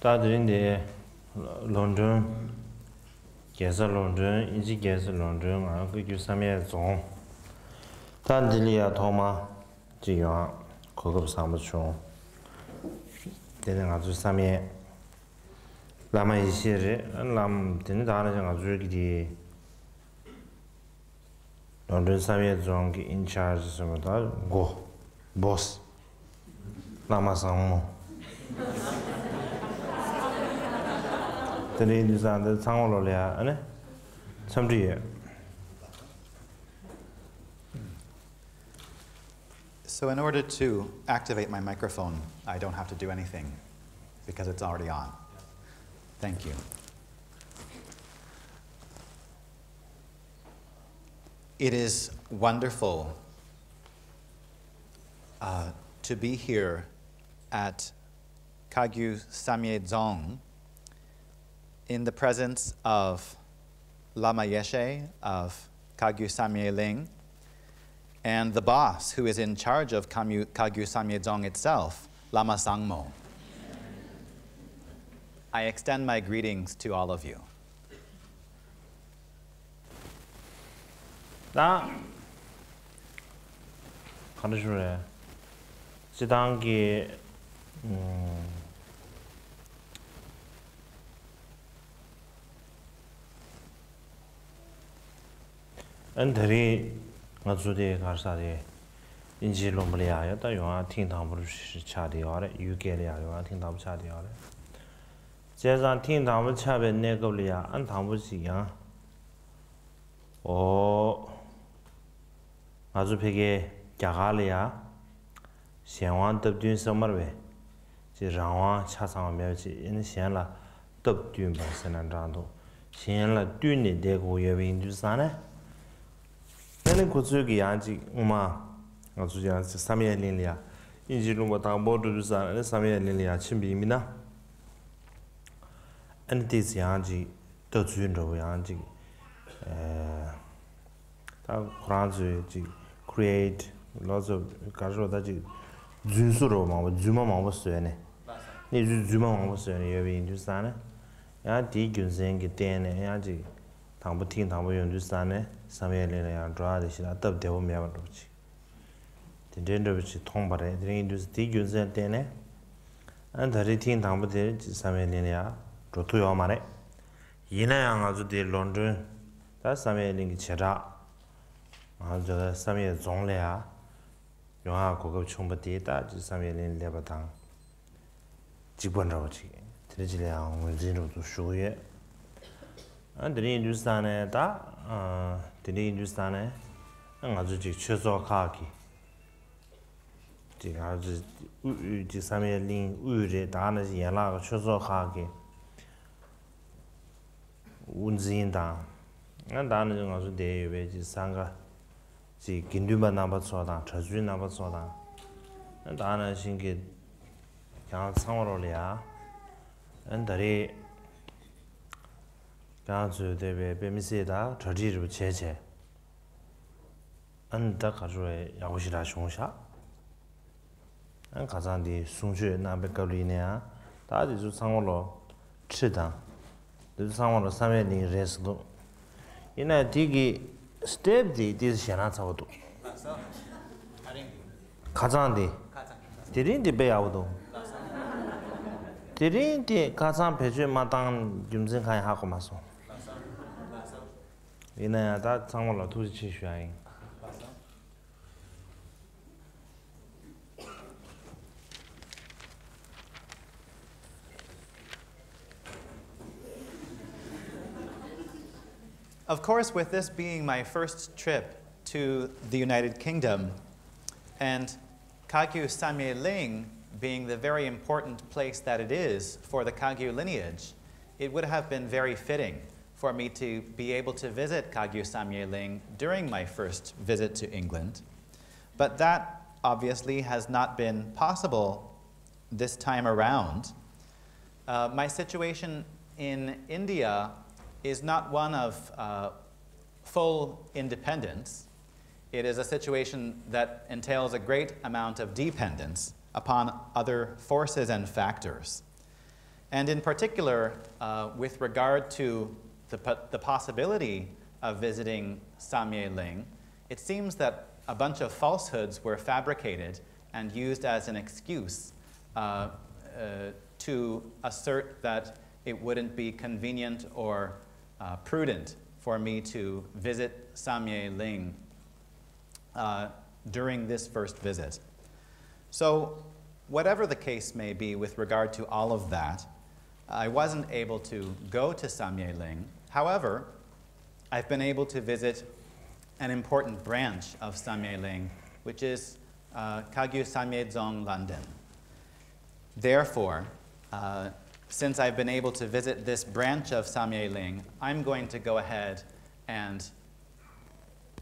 다들인데 런던 계서 런던 인지 계서 런던 그 규삼에 좀 단들이야 도마 지요 고급 사무총 되는 아주 삼에 라마 이시를 람 되는 다는 아주 이기 런던 삼에 좀 인차르지 som다 고 보스 라마 상무 되는 자들 상월로야 아니 참지에. So in order to activate my microphone, I don't have to do anything because it's already on. Thank you. It is wonderful to be here at Kagyu Samye Dzong in the presence of Lama Yeshe of Kagyu Samye Ling, and the boss who is in charge of Kagyu Samye Dzong itself, Lama Sangmo. I extend my greetings to all of you. 나 가르쳐래. 지단기 엔들이 어주대 가사대 인지롬블이야. 다 용아 팅당부를 차디어래. 유게리아 용아 팅당부 차디어래. 제상 팅당부 차베 내거리야. 안 당부지야. 아주 베게 야갈이야. 시행왕 답준 서머베. 지 랑왕 차상 멸지 인시엔라 답준 발생한 장도. 시행라 뒨니 대고 예빈주산에 내는 고추기 안지 엄마 아주 저 3일 릴리아 인지로 다 모두주산 3일 릴리아 친비미나 엔티스 양지 더준로 양지 다 프랑스 지 create lots of 가져다지 준수로 뭐 주마만 없어요네 네 주마만 없어요네 예빈주산에 야 디균생기 때네 야지 당부 팅 당부 연주산에 3일이나 드라드시라 답대고 매버지 된den도치 통발에 드린주스 디균생 때네 안다리 팅 당부데 3일이나 로토요 말에 이나양 아주 디 런던 다 3일이 제라 아주 3일 종래야 영화 고급 총부디다 3일이 레바당 직원으로지 드리지량 원진으로도 수에 안드리 인두스탄에 다 드리 인두스탄에 아주 지 최소하기 지가 아주 우지 3일링 우유제 다는 연락을 최소하기 운진다 나는 아주 대외지 상가 지 긴두만 남아서다 저주 남아서다 나는 신기 그냥 상월로야 안들이 가주 대비 베미세다 저지르 제제 안다 가주에 야고시라 송샤 안 가장디 송주에 나베거리네야 다지주 상월로 치다 그 상월로 3회니 레스도 이나 디기 스텝디 디스 샤나차오도 가장디 디린디 베야오도 디린디 가장 배주에 마땅 김진khai 하고 마소 이나야 다 상월로 도지 취하인 Of course, with this being my first trip to the United Kingdom, and Kagyu Samye Ling being the very important place that it is for the Kagyu lineage, it would have been very fitting for me to be able to visit Kagyu Samye Ling during my first visit to England. But that obviously has not been possible this time around. My situation in India is not one of full independence. It is a situation that entails a great amount of dependence upon other forces and factors. And in particular, with regard to the possibility of visiting Samye Ling, it seems that a bunch of falsehoods were fabricated and used as an excuse to assert that it wouldn't be convenient or prudent for me to visit Samye Ling during this first visit. So whatever the case may be with regard to all of that, I wasn't able to go to Samye Ling. However, I've been able to visit an important branch of Samye Ling, which is Kagyu Samye Dzong London. Therefore, since I've been able to visit this branch of Samye Ling, I'm going to go ahead and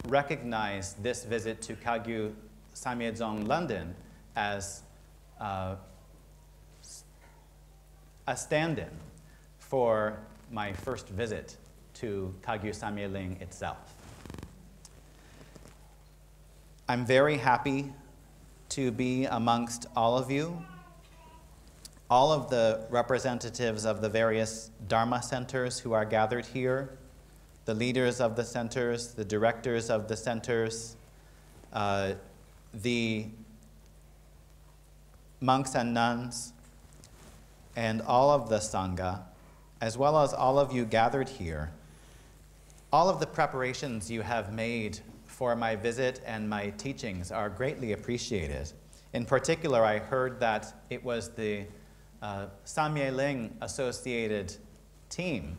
recognize this visit to Kagyu Samye Dzong London as a stand-in for my first visit to Kagyu Samye Ling itself. I'm very happy to be amongst all of you, all of the representatives of the various Dharma centers who are gathered here, the leaders of the centers, the directors of the centers, the monks and nuns, and all of the Sangha, as well as all of you gathered here. All of the preparations you have made for my visit and my teachings are greatly appreciated. In particular, I heard that it was the Samye Ling associated team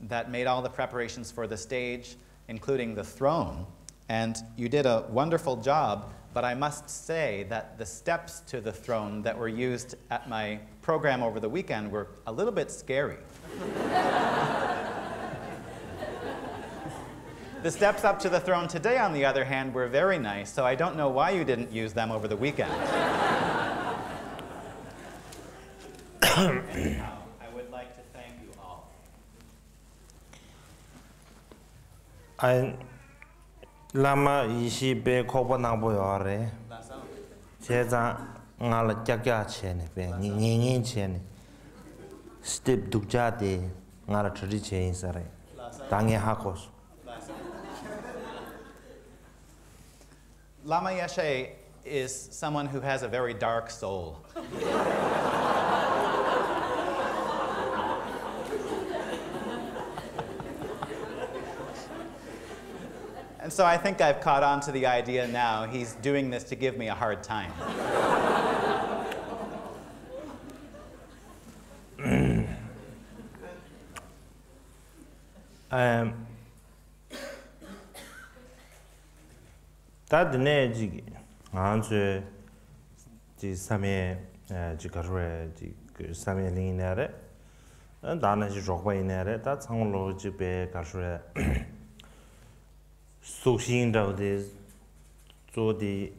that made all the preparations for the stage, including the throne. And you did a wonderful job, but I must say that the steps to the throne that were used at my program over the weekend were a little bit scary. The steps up to the throne today, on the other hand, were very nice, so I don't know why you didn't use them over the weekend. Anyhow, I would like to thank you all. Lama ishi be kopa nangbo yore. Cheza ngala jakya chene be ngenge chene. Step dukja de ngala chari chen sare. Tange hakos. Lama Yeshe is someone who has a very dark soul. And so I think I've caught on to the idea now. He's doing this to give me a hard time. 다드네 지 안주 지 삼에 지 가르에 지그 삼에 링이나래 다나 지 족바이나래 다 창로 지베 가르에 소신다데 조디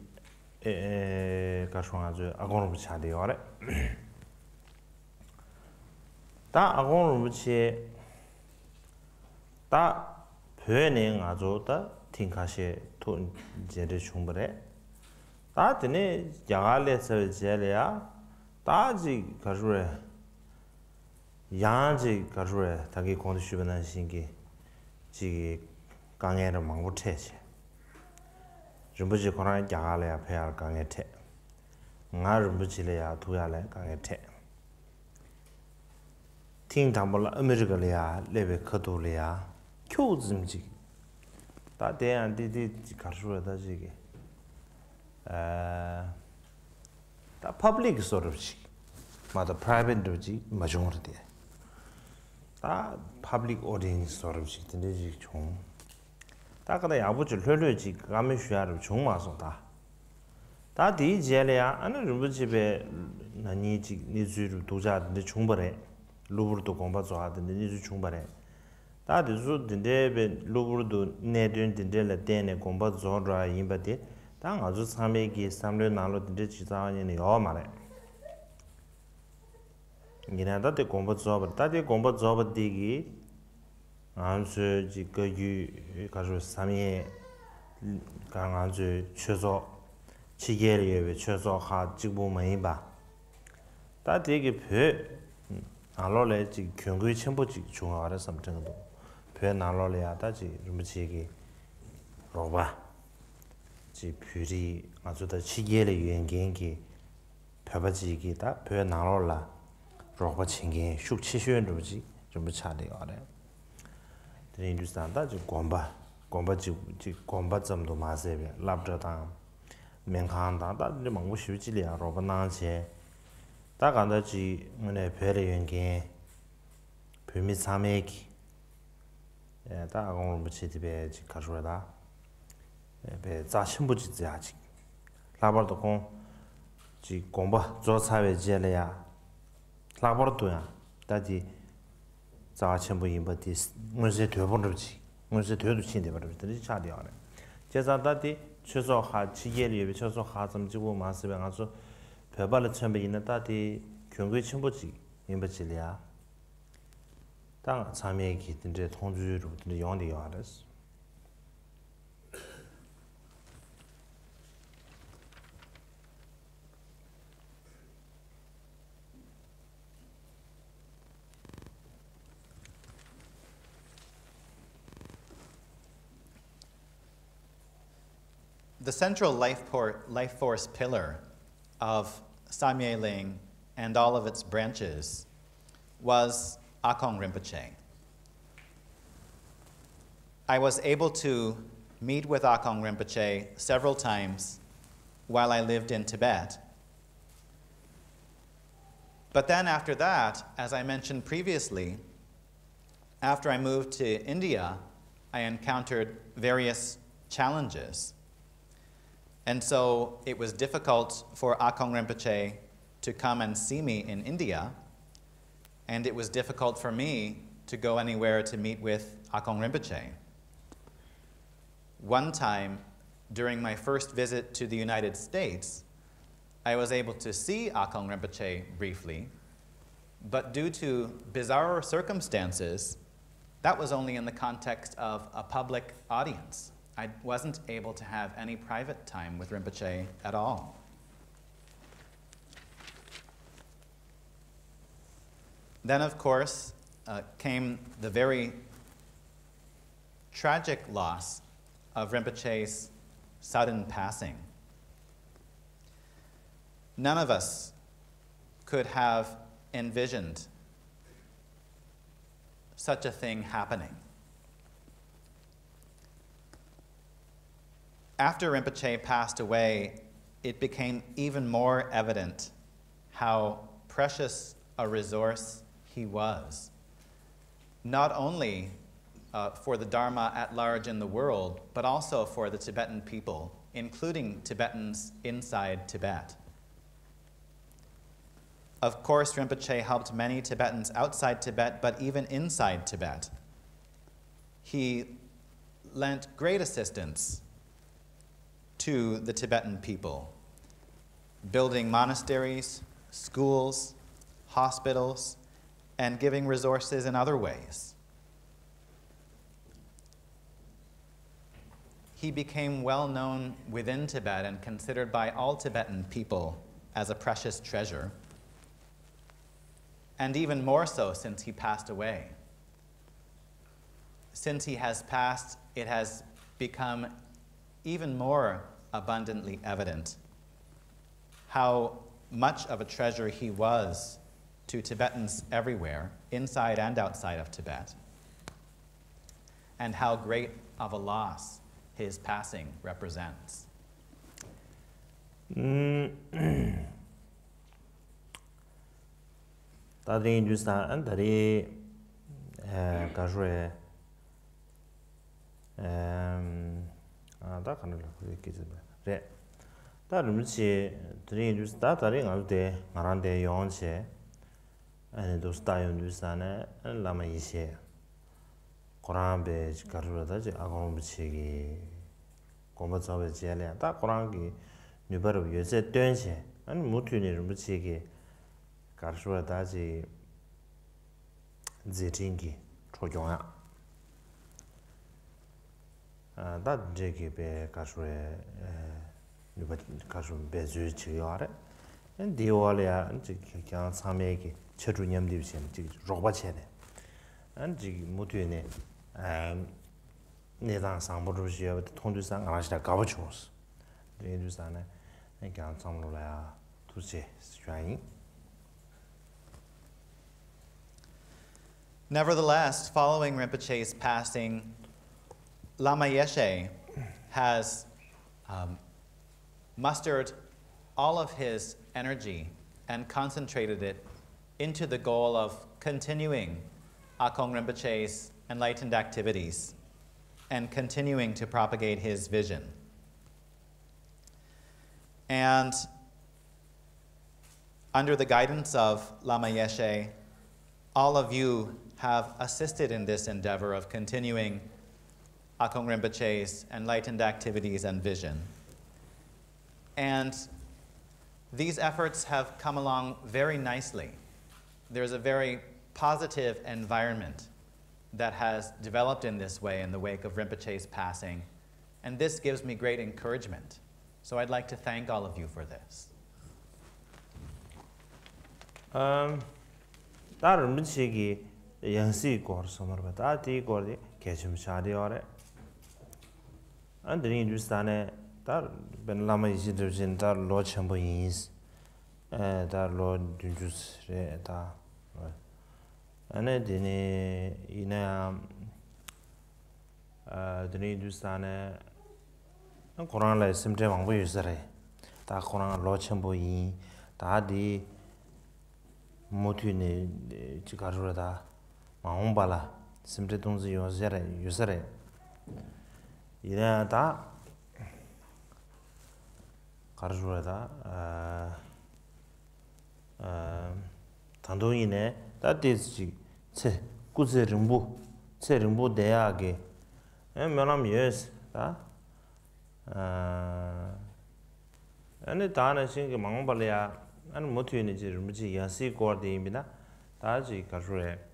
가르아주 아고노 차데요래 다 아고노 치 다 변행 아주 다 팅카시 돈 제를 충분해 다드네 야갈레서 제래야 다지 가르에 양지 가르에 다기 공부시변한 신기 지 강에를 망고태지 좀부지 코로나 야갈레야 배알 강에태 나를 부지래야 두야래 강에태 팅담불 아메리카래야 레베 커도래야 교즈임지 다 대한 디디 가르쳐다 지게 다 public sort of 마다 private 도지 majority 다 public audience sort of 근데 좀 다가다 야부줄 흘려지 감이 쉬야를 종마서다 다 디젤이야 아는 좀 집에 나니지 니주를 도자는데 중벌에 루브르도 공부 좋아하던데 니주 중벌에 다들 딘데베 루브르도 내든 딘데라 데네 공부 좋아라 임바데 당 아주 삼매기 삼려 나로 딘데 지자하니 요 말에 이나다데 공부 좋아 다데 공부 좋아디기 안수 지거유 가서 삼예 강안주 최소 지게리에 최소 하 직부 많이 봐 다데게 배 나로래 지 경고의 첨부지 중앙아래 삼정도 배 나로래야 다지 rum치기 로바 지 뷰리 아주다 시계의 연경기 벼바지기다 배 나로라 로바 칭게 숙치슈엔 루지 좀 차대요 아래 드린주스탄다 지 곰바 점도 마세베 랍저다 맹칸다 다들 망고 쉬지리야 로바 나체 다간다지 문에 배의 연계 별미 삼액이 예 다공을 붙이디베 지 가져다 배 자신부지 아직 라버도 공지 공부 조사회 제래야 라버도야 다지 자신부 인버디 문제 되버르지 문제 되도 친데 버르지 차디하네 제자다디 최소 하치예리 최소 하점지고 마스베 가서 배발의 처음에 있는 다디 경고의 첨부지 인버지리아 당 참여의 기든데 통주로 든 용의 요하레스 The central life force pillar of Samye Ling and all of its branches was Akong Rinpoche. I was able to meet with Akong Rinpoche several times while I lived in Tibet. But then after that, as I mentioned previously, after I moved to India, I encountered various challenges. And so it was difficult for Akong Rinpoche to come and see me in India, and it was difficult for me to go anywhere to meet with Akong Rinpoche. One time, during my first visit to the United States, I was able to see Akong Rinpoche briefly, but due to bizarre circumstances, that was only in the context of a public audience. I wasn't able to have any private time with Rinpoche at all. Then, of course, came the very tragic loss of Rinpoche's sudden passing. None of us could have envisioned such a thing happening. After Rinpoche passed away, it became even more evident how precious a resource he was, not only for the Dharma at large in the world, but also for the Tibetan people, including Tibetans inside Tibet. Of course, Rinpoche helped many Tibetans outside Tibet, but even inside Tibet. He lent great assistance to the Tibetan people, building monasteries, schools, hospitals, and giving resources in other ways. He became well known within Tibet and considered by all Tibetan people as a precious treasure, and even more so since he passed away. Since he has passed, it has become even more abundantly evident how much of a treasure he was to Tibetans everywhere, inside and outside of Tibet, and how great of a loss his passing represents. 다른 주사 안다리 가주에 다 가는 거 이렇게 네. 다른 무치 드린 주사 다른 알때 말한데 영체 아니 도스타요 주사네 라마 이세 코란베 가르다지 아고 무치기 고모자베 제래 다 코란기 뉴바로 요새 뜬세 아니 무튜니 무치기 가르다지 제팅기 초종아 다 제기 베 가르에 뉴바 가르 베즈 치요아레 엔디오알이야 이제 그냥 참여기 chetu nyamdi bishen ji roba chene an ji mutune nedan sambo ru shi ya tongdu sang ala shida gaba chos de du sa ne gan samlo la tu che shuan. Nevertheless, following Rinpoche's passing, Lama Yeshe has mustered all of his energy and concentrated it into the goal of continuing Akong Rinpoche's enlightened activities and continuing to propagate his vision. And under the guidance of Lama Yeshe, all of you have assisted in this endeavor of continuing Akong Rinpoche's enlightened activities and vision. And these efforts have come along very nicely. There's a very positive environment that has developed in this way in the wake of Rinpoche's passing, and this gives me great encouragement. So I'd like to thank all of you for this. Rinpoche yansi kor somarba ta ti kor de kechum shadi ore andri industane tar ben lama isi dujin tar lo chambo yins tar lo dunjus re ta ane dini ina dini industane Quran la simte wangbo yusare ta Quran lo chambo yin ta di motu ne chikarura da 마옹발라 심제 동지 요새래 이래다 가르주라다 단도이네 다디지 체 꾸제릉부 체릉부 대학에 면함 예스 다 아니 다는 신게 마옹발이야 아니 모투이네 지르무지 야시 거디입니다 다지 가르주래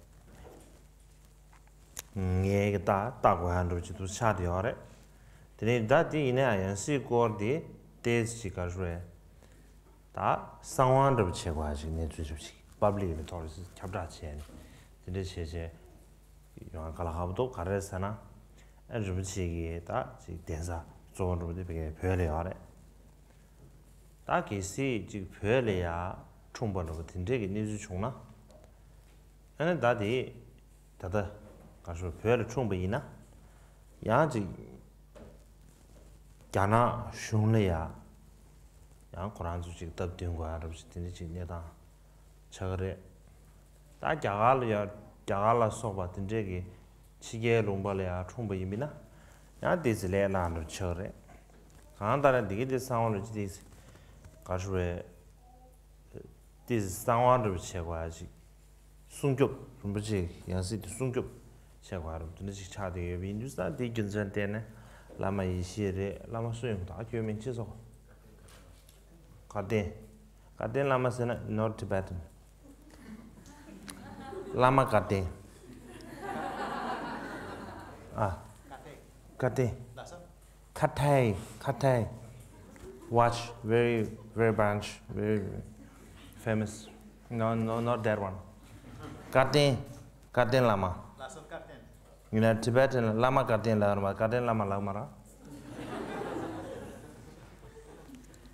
게 다 따고 한도 지도 차디어래 드네 다디 이네 아연시 거디 데스지가 그래 다 상황도 제거하지 내 주주식 publicly 토리스 잡다치 드네 제제 영화 갈아가도 가르사나 에르부치기 다지 대사 조언으로 되게 별이야래 다 계시 지 별이야 총번으로 된대게 내주 총나 아니 다디 다다 가서 별을 총배이나 야지 야나 슝래야 양 고란 주직 답된 거 알아보시 되는지 내다 저거래 다 자갈라 소바 된제기 치게 롱발이야 총배이미나 야 디즈레라는 저래 간다는 디게 상황을 지디 가서에 디즈 상황을 제거하지 순급 좀 뭐지 양식이 순급 제거하러 드는지 차대에 윈주스다 디긴전테네 라마 이시레 라마 소용도 아교면 치서 가데 라마스나 not Tibetan 라마 가데 가데 카타이 watch very branch very famous no not that one 가데 라마 in Tibetan lama katen lama lamara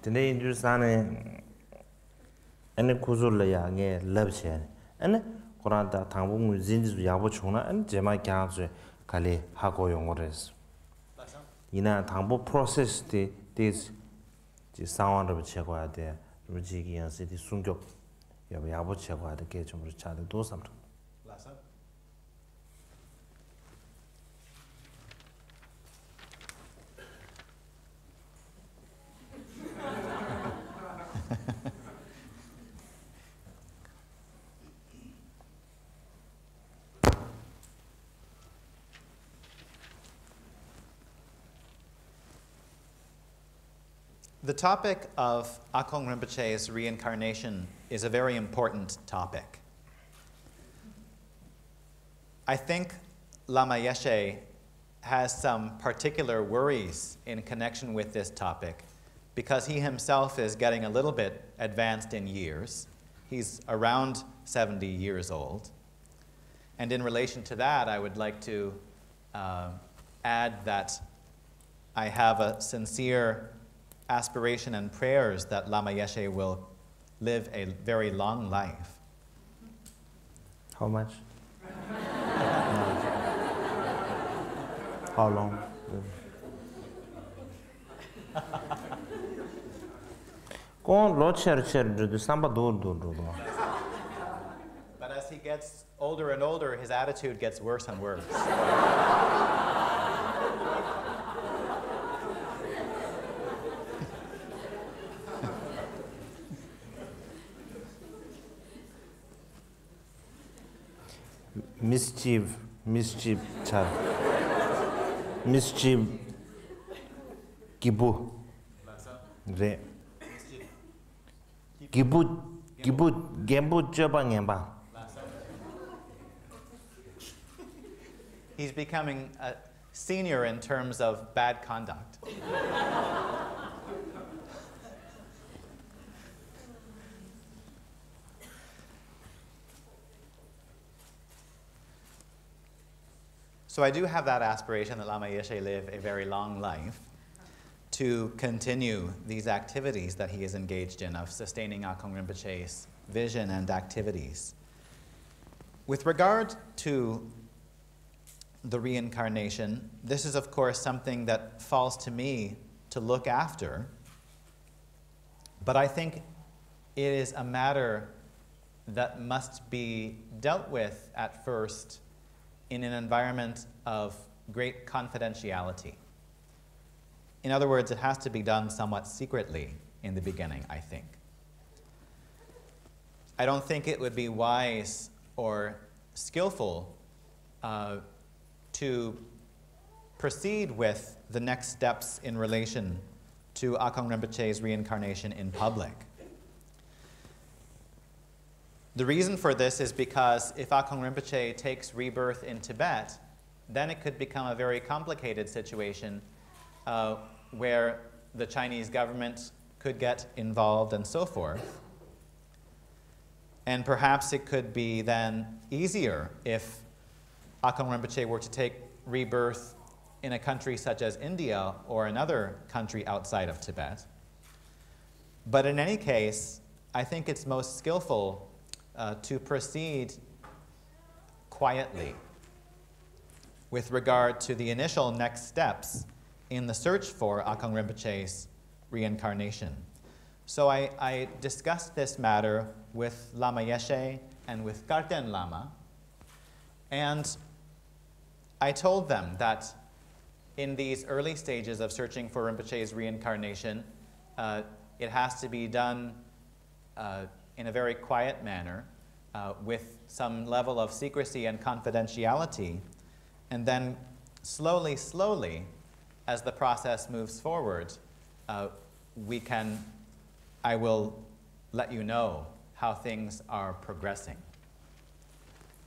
today in Jusane ane kuzul ya nge labche ane Quran ta thangbu mu zinji yabo chona ane jema kya je kale hago yongores ina thangbu process de this ji sangwan ro che kwa de ruji gi yan se di sungyo yabo che kwa de ke chom ro cha de do sam The topic of Akong Rinpoche's reincarnation is a very important topic. I think Lama Yeshe has some particular worries in connection with this topic because he himself is getting a little bit advanced in years He's around 70 years old. And in relation to that, I would like to add that I have a sincere aspiration and prayers that Lama Yeshe will live a very long life. How much? How long? But as he gets older and older, his attitude gets worse and worse. Mischief child. Mischief Gibu. Re. Gibu Gembu Jabangamba. He's becoming a senior in terms of bad conduct. So I do have that aspiration that Lama Yeshe live a very long life to continue these activities that he is engaged in of sustaining Akong Rinpoche's vision and activities. With regard to the reincarnation, this is of course something that falls to me to look after, but I think it is a matter that must be dealt with at first in an environment of great confidentiality. In other words, it has to be done somewhat secretly in the beginning, I think. I don't think it would be wise or skillful to proceed with the next steps in relation to Akong Rinpoche's reincarnation in public. The reason for this is because if Akong Rinpoche takes rebirth in Tibet, then it could become a very complicated situation where the Chinese government could get involved and so forth. And perhaps it could be then easier if Akong Rinpoche were to take rebirth in a country such as India or another country outside of Tibet. But in any case, I think it's most skillful to proceed quietly with regard to the initial next steps in the search for Akong Rinpoche's reincarnation. So I discussed this matter with Lama Yeshe and with Garten Lama, and I told them that in these early stages of searching for Rinpoche's reincarnation, it has to be done in a very quiet manner, with some level of secrecy and confidentiality, and then slowly, as the process moves forward, I will let you know how things are progressing.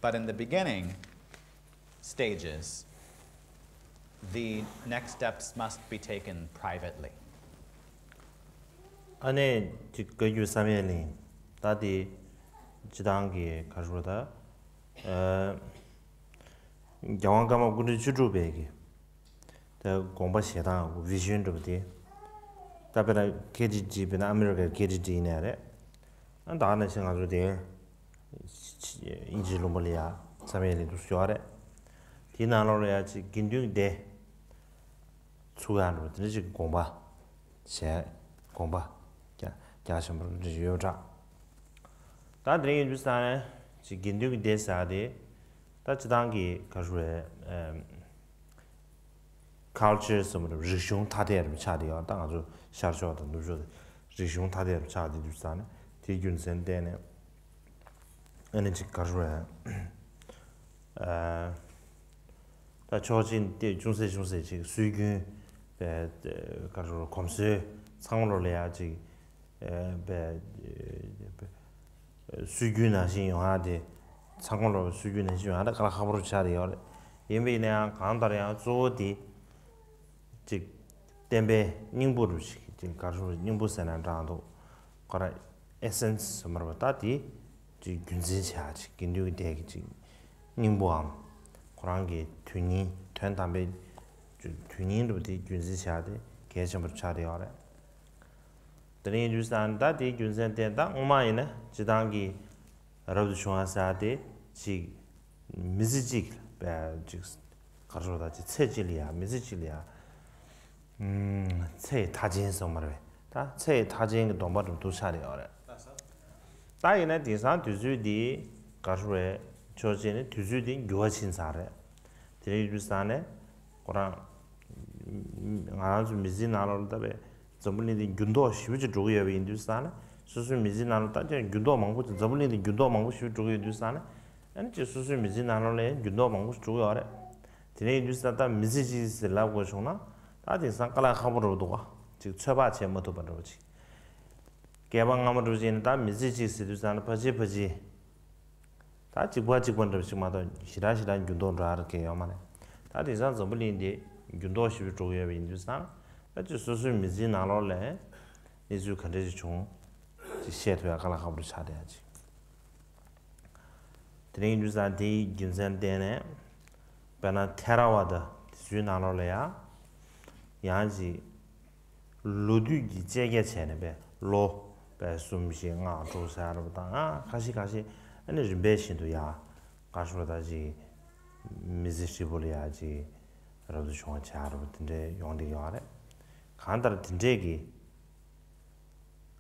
But in the beginning stages, the next steps must be taken privately. 안에 지금 사면이 다디 지당기 가르다 영화가마 우리 주주배기 더 공부시다 비전 좀디 답변에 KGG는 아메리카 KGG네래 안다는 생각으로데 인지로 몰이야 사면이도 쇼아래 디나로야지 긴중데 추가로 되지 공부 제 공부 자신을 지요자 다들이 주사는 지긴둥 대사데 다지당기 가주에 culture some 리숑 타데르 차디야 당아주 샤르쇼도 누조 리숑 타데르 차디 주사는 디균센데네 에너지 가주에 다 조진 대 중세 지 수균 배 가주 검수 상으로 해야지 배 수균아 신용하데 상으로 수균은 신용하다 가라 가버로 차리요 예매냐 간다냐 조디 즉 템베 닝부르시 지 가주 닝부세난 장도 거라 essence somar ta di ji gunzi cha ji gindu de ji ningboam kurang gi tuni tön tambe tuni ru di gunzi cha de ge chamar cha de ore deni ju san da di gunzen de da oma ine ji dang gi rabu shwa sa de ji 미지직 즉 가르쳐다지 체질이야 미지질이야 체 다진서 말해 다체 다진 동바도 도사려래 다이네 디산 두주디 가르에 조진의 두주디 교화신사래 데리주산에 고랑 아주 미진나로다베 전문이디 균도 쉬우지 조기에 인두산에 수수 미진나로다 균도 망고 전문이디 균도 망고 쉬우 조기에 인두산에 아니 저 수수 미지 나눠래 균도 방구 주고래 디네 뉴스다 미지지 라고 쇼나 다디 상깔아 카보로도가 즉 처바 제모도 버러지 개방 아무도 진다 미지지 스두산 퍼지 다 직관도 지마다 시라시란 균도로 알게 요만에 다디 산 좀블인데 균도 쉬우 주고에 인두산 아주 수수 미지 나눠래 이주 컨디지 총 시에도야 갈아 카보로 차대야지 드레인 주사 디 균센데네 바나 테라와다 주나로래야 야지 로두기 제게 체네베 로 배숨싱아 조사르다 가시 아니 좀 배신도야 가슈로다지 미지시볼이야지 여러분 좋은 차르던데 용디 요아래 간다르 딘데기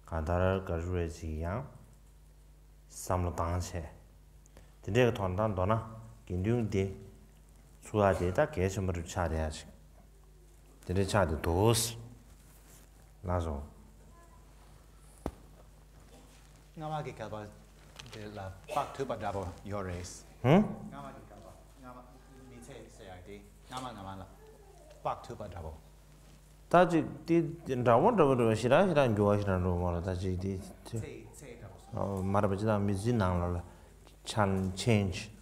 간다르 가주에지야 삼로 당체 딘데가 돈단 도나 긴둥디 수아데다 계셔머를 차려야지 딘데 차도 도스 나zo Ngamagi kalba de la pak tu badabo yores. Ngamagi kalba. Ngama mite sayadi. Ngama la pak tu badabo. 다지 디 라원도 시라시란 교화시란로 말아 다지 디 말아보지다 미진낭라 찬 체인지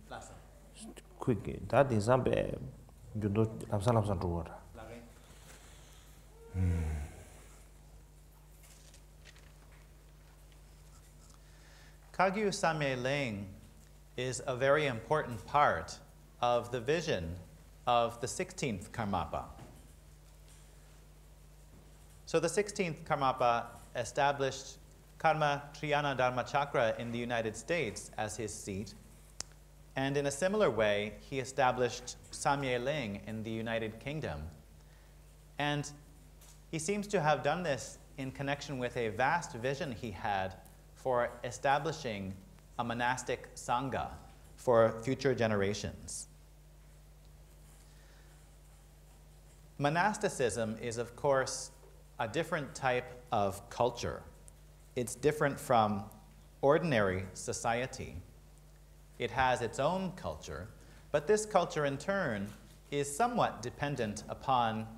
quick that is some judo lamsan ruwa Kagyu Samye Ling is a very important part of the vision of the 16th Karmapa. So the 16th Karmapa established Karma Triyana Dharma Chakra in the United States as his seat, and in a similar way, he established Samye Ling in the United Kingdom. And he seems to have done this in connection with a vast vision he had for establishing a monastic sangha for future generations. Monasticism is, of course, a different type of culture. It's different from ordinary society. It has its own culture, but this culture in turn is somewhat dependent upon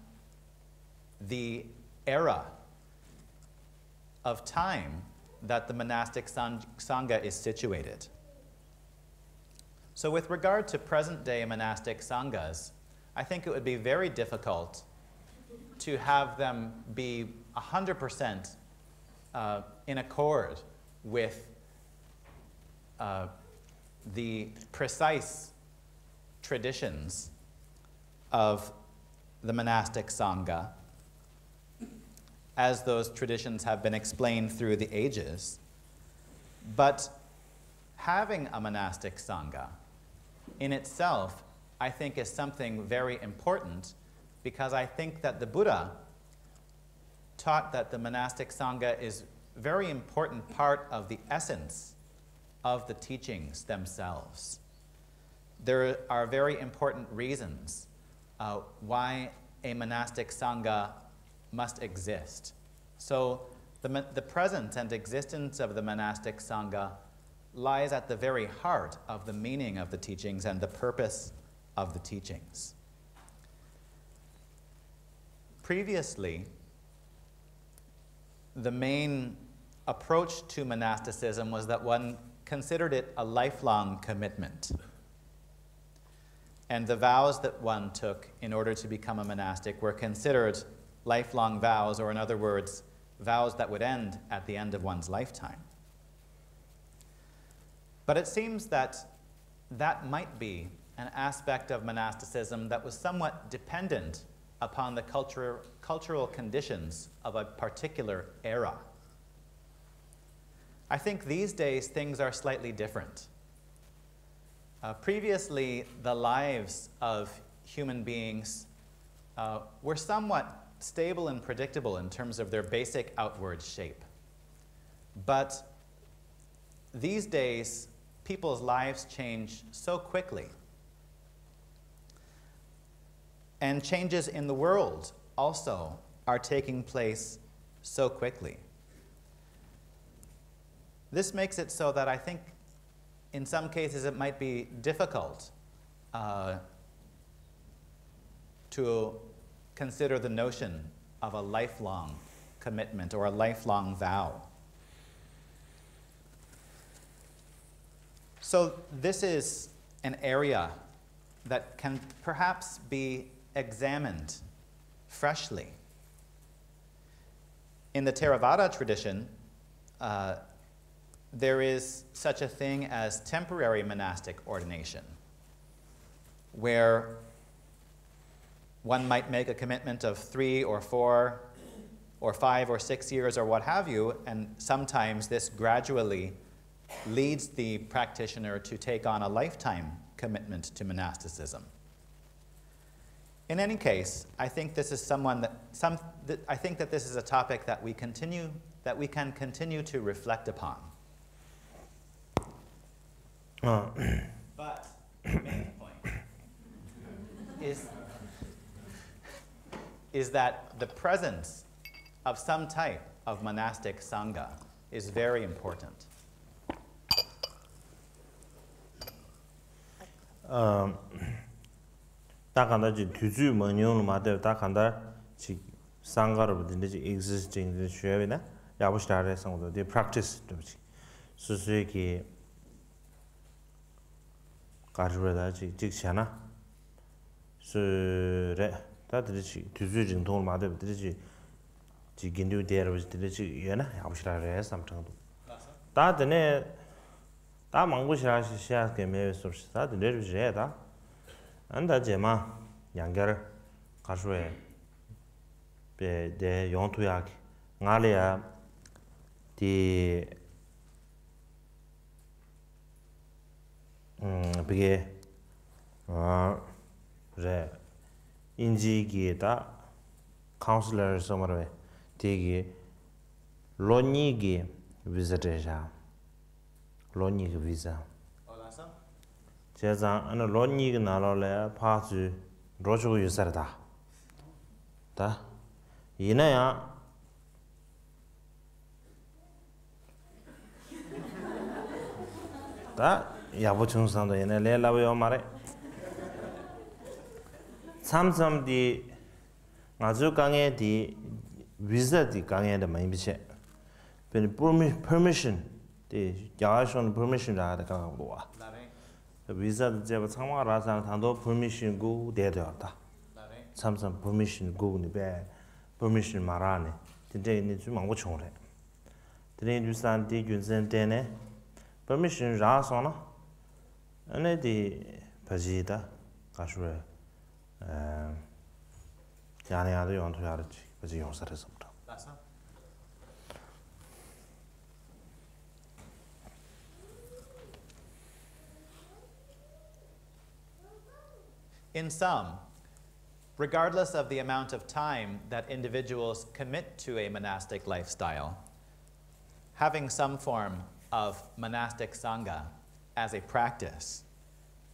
the era of time that the monastic sangha is situated. So with regard to present-day monastic sanghas, I think it would be very difficult to have them be 100% in accord with the precise traditions of the monastic sangha, as those traditions have been explained through the ages. But having a monastic sangha in itself, I think, is something very important, because I think that the Buddha taught that the monastic sangha is a very important part of the essence of the teachings themselves. There are very important reasons why a monastic sangha must exist. So the presence and existence of the monastic sangha lies at the very heart of the meaning of the teachings and the purpose of the teachings. Previously, the main approach to monasticism was that one considered it a lifelong commitment. And the vows that one took in order to become a monastic were considered lifelong vows, or in other words, vows that would end at the end of one's lifetime. But it seems that that might be an aspect of monasticism that was somewhat dependent upon the cultural conditions of a particular era. I think these days things are slightly different. Previously, the lives of human beings were somewhat stable and predictable in terms of their basic outward shape. But these days, people's lives change so quickly. And changes in the world also are taking place so quickly. This makes it so that I think in some cases it might be difficult to consider the notion of a lifelong commitment or a lifelong vow. So this is an area that can perhaps be examined freshly. In the Theravada tradition, there is such a thing as temporary monastic ordination, where one might make a commitment of 3 or 4 or 5 or 6 years or what have you, and sometimes this gradually leads the practitioner to take on a lifetime commitment to monasticism. In any case, I think this is I think that this is a topic that we can continue to reflect upon. But the main point is that the presence of some type of monastic sangha is very important. 다간다 지 뒤주 뭐냐는 마데 다간다 지 상가로 되는지 existing 그 쉬어야나 야부시다래 상도 디 practice 도지 수수에게 가르르다 지 직잖아 수레 다들지 뒤주 정통을 마데 들지 지 긴두 데르 들지 얘나 야부시다래 삼정도 다드네 다 망고시라시 시야게 매소스 다들 내르지에다 안다 제마 양결 가수에 베데 용투약 나리아 디 비게 그래 인지기에다 카운슬러 서머에 되게 로니기 비자데자 로니기 비자 제가 안 로니기 나로래 파주 로주고 유사르다 다 이나야 다 야보 중상도 얘네 레라고요 말해 삼삼디 아주 강에디 비자디 강에데 많이 비체 permission 디 야하션 permission 라다 강고 와 visa 제가 상황라상 단도 permission 고 대되었다. 삼삼 permission 고니 배 permission 말하네. 진짜 이제 좀 망고 총래. 드린 주산 디균선 때네 permission 라서나 안에디 바지다 가수래 자네야도 연토야르지 바지 용사래서부터. In sum, regardless of the amount of time that individuals commit to a monastic lifestyle, having some form of monastic sangha as a practice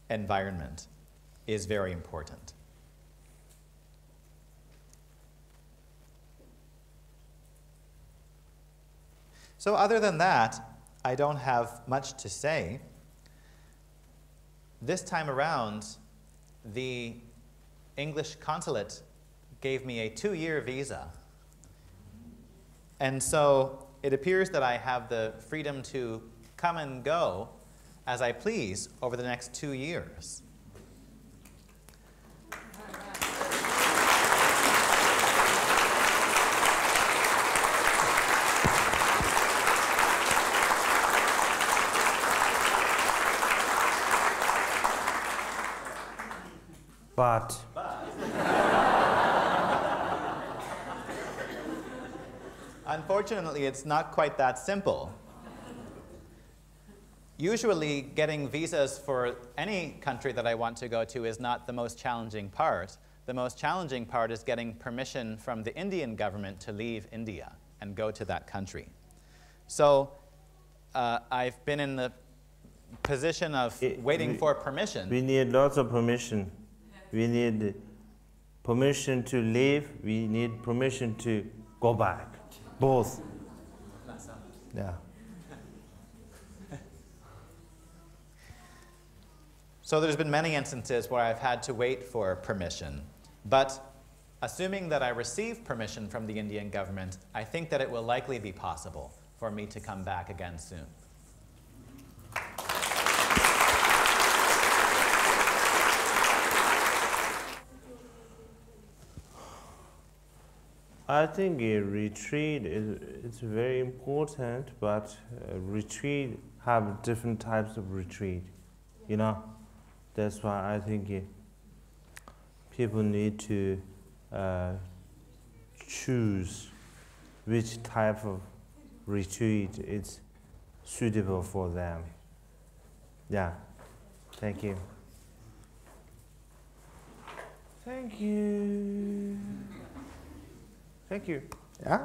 environment is very important. So other than that, I don't have much to say. This time around, the English consulate gave me a 2-year visa. And so it appears that I have the freedom to come and go as I please over the next 2 years. But Unfortunately, it's not quite that simple. Usually, getting visas for any country that I want to go to is not the most challenging part. The most challenging part is getting permission from the Indian government to leave India and go to that country. So I've been in the position of waiting for permission. we need lots of permission. We need permission to leave. We need permission to go back. Both. Yeah. So there's been many instances where I've had to wait for permission. But assuming that I receive permission from the Indian government, I think that it will likely be possible for me to come back again soon. I think a retreat is very important, but retreat have different types of retreat, you know. That's why I think people need to choose which type of retreat is suitable for them. Yeah, thank you. Thank you. Thank you. Yeah?